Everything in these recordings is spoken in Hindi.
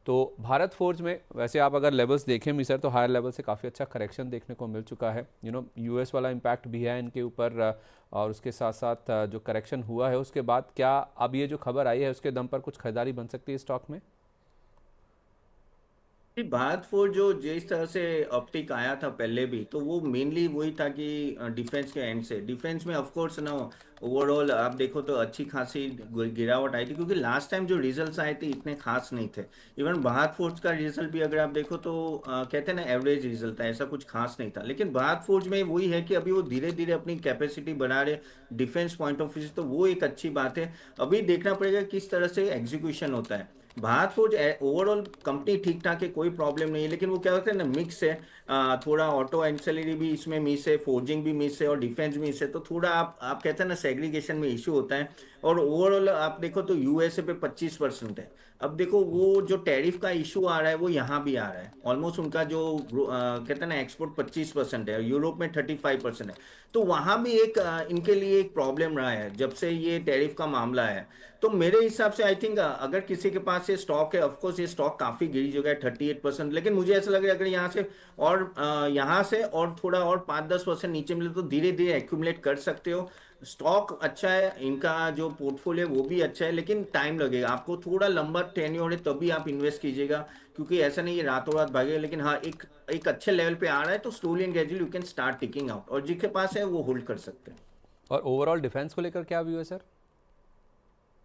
तो भारत फोर्ज में वैसे आप अगर लेवल्स देखें मिसर, तो हायर लेवल से काफ़ी अच्छा करेक्शन देखने को मिल चुका है। यूएस वाला इम्पैक्ट भी है इनके ऊपर, और उसके साथ साथ जो करेक्शन हुआ है उसके बाद क्या अब ये जो खबर आई है उसके दम पर कुछ खरीदारी बन सकती है स्टॉक में? जी, भारत फोर्ज जो जिस तरह से ऑप्टिक आया था पहले भी, तो वो मेनली वही था कि डिफेंस के एंड से, डिफेंस में ऑफ कोर्स ना ओवरऑल आप देखो तो अच्छी खासी गिरावट आई थी, क्योंकि लास्ट टाइम जो रिजल्ट्स आए थे इतने खास नहीं थे। इवन भारत फोर्ज का रिजल्ट भी अगर आप देखो तो कहते हैं ना एवरेज रिजल्ट था, ऐसा कुछ खास नहीं था। लेकिन भारत फोर्ज में वही है कि अभी वो धीरे धीरे अपनी कैपेसिटी बढ़ा रहे डिफेंस पॉइंट ऑफ व्यू से, तो वो एक अच्छी बात है। अभी देखना पड़ेगा किस तरह से एग्जीक्यूशन होता है। भारत फोर्ज ओवरऑल कंपनी ठीक ठाक है, कोई प्रॉब्लम नहीं है, लेकिन वो क्या होता है ना, मिक्स है। थोड़ा ऑटो एंसिलरी भी इसमें मिस है, फोर्जिंग भी मिस है और डिफेंस भी मिस है, तो थोड़ा आप कहते हैं ना सेग्रीगेशन में इश्यू होता है। और ओवरऑल आप देखो तो यूएसए पे 25% है। अब देखो वो जो टैरिफ का इशू आ रहा है वो यहाँ भी आ रहा है, ऑलमोस्ट उनका जो कहते हैं ना एक्सपोर्ट 25% है, यूरोप में 35% है। तो वहां भी एक इनके लिए एक प्रॉब्लम रहा है जब से ये टैरिफ का मामला है। तो मेरे हिसाब से आई थिंक अगर किसी के पास ये स्टॉक है, ऑफकोर्स ये स्टॉक काफी गिरी जगह है 38%, लेकिन मुझे ऐसा लग रहा है अगर यहाँ से और यहाँ से और थोड़ा और 5-10% नीचे मिले तो धीरे धीरे एक्यूमुलेट कर सकते हो। स्टॉक अच्छा है, इनका जो पोर्टफोलियो वो भी अच्छा है, लेकिन टाइम लगेगा, आपको थोड़ा लंबा टेन्योर है तभी आप इन्वेस्ट कीजिएगा, क्योंकि ऐसा नहीं है रातों रात भागेगा। लेकिन हाँ, एक एक अच्छे लेवल पे आ रहा है तो slowly and gradually you can start ticking out, और जिसके पास है वो होल्ड कर सकते हैं। और ओवरऑल डिफेंस को लेकर क्या व्यू है सर?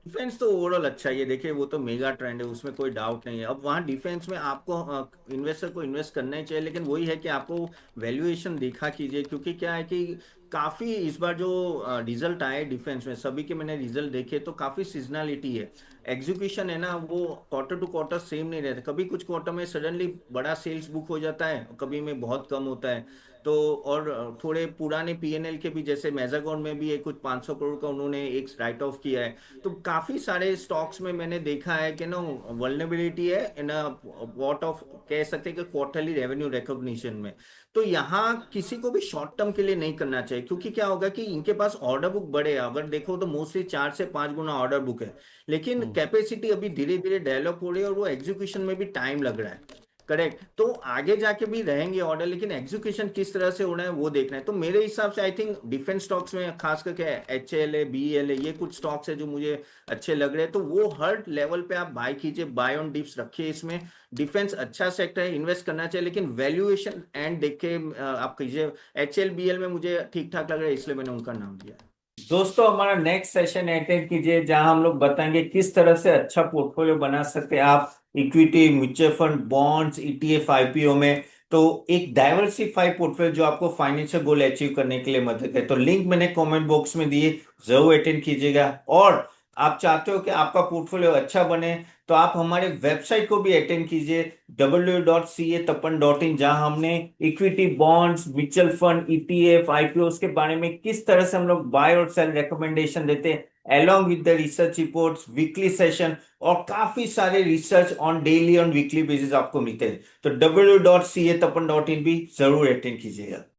डिफेंस तो ओवरऑल अच्छा ही है, देखिए वो तो मेगा ट्रेंड है, उसमें कोई डाउट नहीं है। अब वहाँ डिफेंस में आपको इन्वेस्टर को इन्वेस्ट करना ही चाहिए, लेकिन वही है कि आपको वैल्यूएशन देखा कीजिए, क्योंकि क्या है कि काफी इस बार जो रिजल्ट आए डिफेंस में, सभी के मैंने रिजल्ट देखे तो काफी सीजनलिटी है। एग्जीक्यूशन है ना, वो क्वार्टर टू क्वार्टर सेम नहीं रहता, कभी कुछ क्वार्टर में सडनली बड़ा सेल्स बुक हो जाता है, कभी में बहुत कम होता है। तो और थोड़े पुराने पीएनएल के भी, जैसे मैजागॉन में भी एक कुछ 500 करोड़ का उन्होंने एक राइट ऑफ किया है। तो काफी सारे स्टॉक्स में मैंने देखा है कि ना वल्नरेबिलिटी है इन वॉट ऑफ, कह सकते हैं कि क्वार्टरली रेवेन्यू रिकॉग्निशन में। तो यहाँ किसी को भी शॉर्ट टर्म के लिए नहीं करना चाहिए, क्योंकि क्या होगा कि इनके पास ऑर्डर बुक बड़े हैं, अगर देखो तो मोस्टली 4 से 5 गुना ऑर्डर बुक है, लेकिन कैपेसिटी अभी धीरे धीरे डेवलप हो रही है और वो एग्जीक्यूशन में भी टाइम लग रहा है। करेक्ट, तो आगे जाके भी रहेंगे ऑर्डर, लेकिन एग्जीक्यूशन किस तरह से होना है वो देखना है। तो मेरे हिसाब से आई थिंक डिफेंस स्टॉक्स में खास करके एचएल है, बीएल है, ये कुछ स्टॉक्स है जो मुझे अच्छे लग रहे हैं, तो वो हर लेवल पे आप बाय कीजिए, बाय ऑन डिप्स रखिए इसमें। डिफेंस अच्छा सेक्टर है, इन्वेस्ट करना चाहिए, लेकिन वैल्यूएशन एंड देख के आप कीजिए। एचएल बीएल में मुझे ठीक ठाक लग रहा है, इसलिए मैंने उनका नाम दिया। दोस्तों, हमारा नेक्स्ट सेशन अटेंड कीजिए जहां हम लोग बताएंगे किस तरह से अच्छा पोर्टफोलियो बना सकते हैं आप equity, mutual fund, bonds, ETF, IPO में। तो एक डाइवर्सिफाइड पोर्टफोलियो जो आपको फाइनेंशियल गोल अचीव करने के लिए मदद है। तो लिंक मैंने कमेंट बॉक्स में दिए, जरूर अटेंड कीजिएगा। और आप चाहते हो कि आपका पोर्टफोलियो अच्छा बने, तो आप हमारे वेबसाइट को भी अटेंड कीजिए, www.catapan.in, जहां हमने equity, bonds, mutual fund, ETF, IPO के बारे में किस तरह से हम लोग बाय और सेल रिकमेंडेशन देते हैं, along with the research reports, weekly session और काफी सारे रिसर्च ऑन डेली और वीकली बेसिस आपको मिलते हैं। तो www.catapan.in भी जरूर अटेंड कीजिएगा।